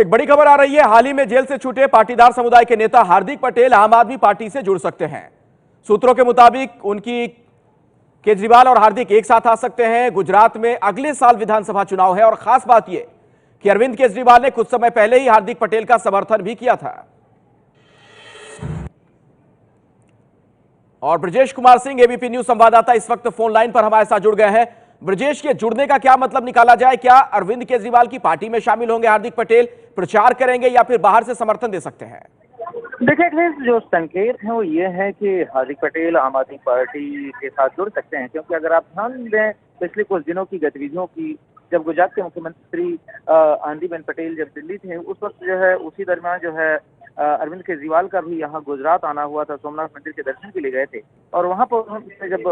एक बड़ी खबर आ रही है। हाल ही में जेल से छूटे पाटीदार समुदाय के नेता हार्दिक पटेल आम आदमी पार्टी से जुड़ सकते हैं। सूत्रों के मुताबिक उनकी केजरीवाल और हार्दिक एक साथ आ सकते हैं। गुजरात में अगले साल विधानसभा चुनाव है और खास बात यह कि अरविंद केजरीवाल ने कुछ समय पहले ही हार्दिक पटेल का समर्थन भी किया था। और ब्रजेश कुमार सिंह एबीपी न्यूज संवाददाता इस वक्त फोन लाइन पर हमारे साथ जुड़ गए हैं। ब्रजेश, के जुड़ने का क्या मतलब निकाला जाए? क्या अरविंद केजरीवाल की पार्टी में शामिल होंगे हार्दिक पटेल, प्रचार करेंगे या फिर बाहर से समर्थन दे सकते हैं? देखिए, जो संकेत है वो ये है कि हार्दिक पटेल आम आदमी पार्टी के साथ जुड़ सकते हैं, क्योंकि अगर आप ध्यान दें पिछले कुछ दिनों की गतिविधियों की, जब गुजरात के मुख्यमंत्री आनंदीबेन पटेल जब दिल्ली थे, उस वक्त जो है उसी दरमियान जो है अरविंद केजरीवाल का भी यहाँ गुजरात आना हुआ था। सोमनाथ मंदिर के दर्शन के लिए गए थे और वहाँ पर उन्होंने जब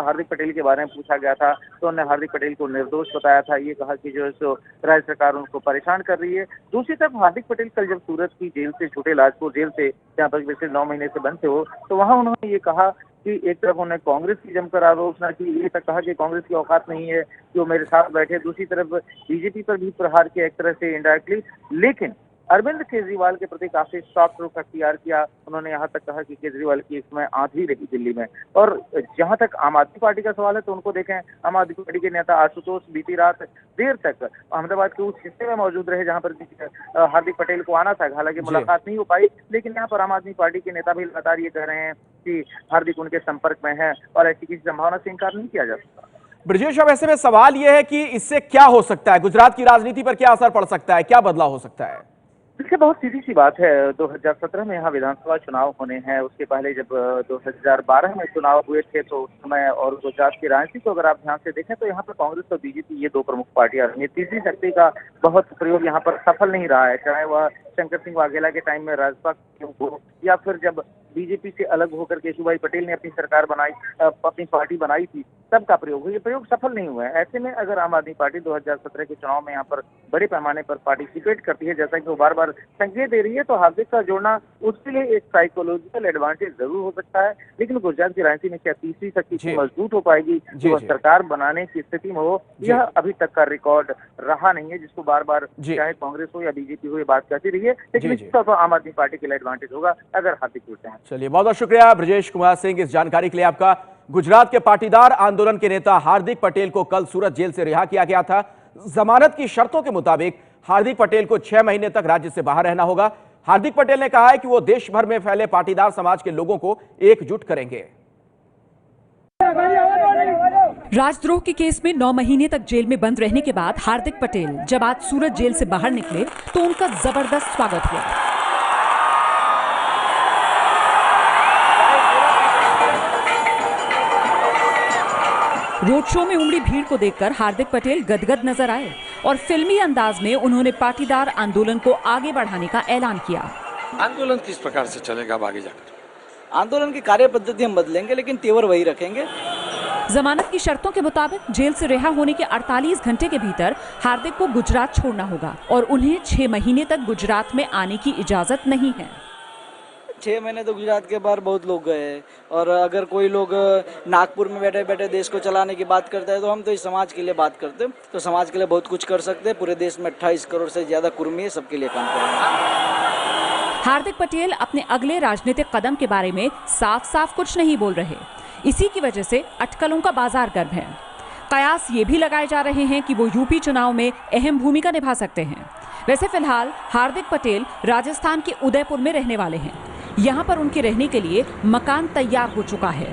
हार्दिक पटेल के बारे में पूछा गया था तो उन्होंने हार्दिक पटेल को निर्दोष बताया था। ये कहा कि जो है सो राज्य सरकार उनको परेशान कर रही है। दूसरी तरफ हार्दिक पटेल कल जब सूरत की जेल से छूटे, लाजपुर जेल से, जहाँ पर पिछले 9 महीने से बंद थे वो, तो वहाँ उन्होंने ये कहा कि एक तरफ उन्होंने कांग्रेस की जमकर आलोचना की, ये तक कहा कि कांग्रेस की औकात नहीं है कि वो मेरे साथ बैठे। दूसरी तरफ बीजेपी पर भी प्रहार किया एक तरह से इनडायरेक्टली, लेकिन अरविंद केजरीवाल के प्रति काफी सॉफ्ट रुख अख्तियार किया। उन्होंने यहाँ तक कहा कि केजरीवाल की एक समय आंधी रही दिल्ली में। और जहाँ तक आम आदमी पार्टी का सवाल है तो उनको देखें, आम आदमी पार्टी के नेता आशुतोष बीती रात देर तक अहमदाबाद के उस हिस्से में मौजूद रहे जहाँ पर हार्दिक पटेल को आना था। हालांकि मुलाकात नहीं हो पाई, लेकिन यहाँ पर आम आदमी पार्टी के नेता भी लगातार ये कह रहे हैं कि हार्दिक उनके संपर्क में है और ऐसी किसी संभावना से इनकार नहीं किया जा सकता। ब्रजेश, अब ऐसे में सवाल यह है कि इससे क्या हो सकता है, गुजरात की राजनीति पर क्या असर पड़ सकता है, क्या बदलाव हो सकता है? देखिए, बहुत सीधी सी बात है। 2017 में यहाँ विधानसभा चुनाव होने हैं। उसके पहले जब 2012 में चुनाव हुए थे तो उस समय, और गुजरात की राजनीति को अगर आप ध्यान से देखें तो यहाँ पर कांग्रेस और बीजेपी ये दो प्रमुख पार्टियां रही हैं। तीसरी शक्ति का बहुत प्रयोग यहाँ पर सफल नहीं रहा है, चाहे वह शंकर सिंह वाघेला के टाइम में राजपा हो या फिर जब बीजेपी से अलग होकर केशुभाई पटेल ने अपनी सरकार बनाई, अपनी पार्टी बनाई थी, तब का प्रयोग हुआ। ये प्रयोग सफल नहीं हुआ है। ऐसे में अगर आम आदमी पार्टी 2017 के चुनाव में यहाँ पर बड़े पैमाने पर पार्टिसिपेट करती है, जैसा कि वो बार बार संकेत दे रही है, तो हार्दिक का जोड़ना उसके लिए एक साइकोलॉजिकल एडवांटेज जरूर हो सकता है। लेकिन गुजरात की राजनीति में क्या तीसरी शक्ति मजबूत हो पाएगी जो वह सरकार बनाने की स्थिति में हो, यह अभी तक का रिकॉर्ड रहा नहीं है, जिसको बार बार चाहे कांग्रेस हो या बीजेपी हो ये बात कहती रही है। लेकिन इस तौर पर आम आदमी पार्टी के लिए एडवांटेज होगा अगर हार्दिक जुड़ते हैं। चलिए, बहुत बहुत शुक्रिया ब्रजेश कुमार सिंह इस जानकारी के लिए आपका। गुजरात के पाटीदार आंदोलन के नेता हार्दिक पटेल को कल सूरत जेल से रिहा किया गया था। जमानत की शर्तों के मुताबिक हार्दिक पटेल को 6 महीने तक राज्य से बाहर रहना होगा। हार्दिक पटेल ने कहा है कि वो देश भर में फैले पाटीदार समाज के लोगों को एकजुट करेंगे। राजद्रोह के केस में 9 महीने तक जेल में बंद रहने के बाद हार्दिक पटेल जब आज सूरत जेल से बाहर निकले तो उनका जबरदस्त स्वागत हुआ। रोड शो में उमड़ी भीड़ को देखकर हार्दिक पटेल गदगद नजर आए और फिल्मी अंदाज में उन्होंने पाटीदार आंदोलन को आगे बढ़ाने का ऐलान किया। आंदोलन किस प्रकार से चलेगा अब आगे जाकर? आंदोलन की कार्य पद्धति हम बदलेंगे, लेकिन तेवर वही रखेंगे। जमानत की शर्तों के मुताबिक जेल से रिहा होने के 48 घंटे के भीतर हार्दिक को गुजरात छोड़ना होगा और उन्हें 6 महीने तक गुजरात में आने की इजाजत नहीं है। 6 महीने तो गुजरात के बाहर बहुत लोग गए हैं, और अगर कोई लोग नागपुर में बैठे बैठे देश को चलाने की बात करता है तो हम तो इस समाज के लिए बात करते हैं, तो समाज के लिए बहुत कुछ कर सकते हैं। पूरे देश में 28 करोड़ से ज्यादा कुर्मी है, सबके लिए काम करेंगे। हार्दिक पटेल अपने अगले राजनीतिक कदम के बारे में साफ साफ कुछ नहीं बोल रहे। इसी की वजह से अटकलों का बाजार गर्म है। कयास ये भी लगाए जा रहे हैं कि वो यूपी चुनाव में अहम भूमिका निभा सकते हैं। वैसे फिलहाल हार्दिक पटेल राजस्थान के उदयपुर में रहने वाले हैं। यहाँ पर उनके रहने के लिए मकान तैयार हो चुका है।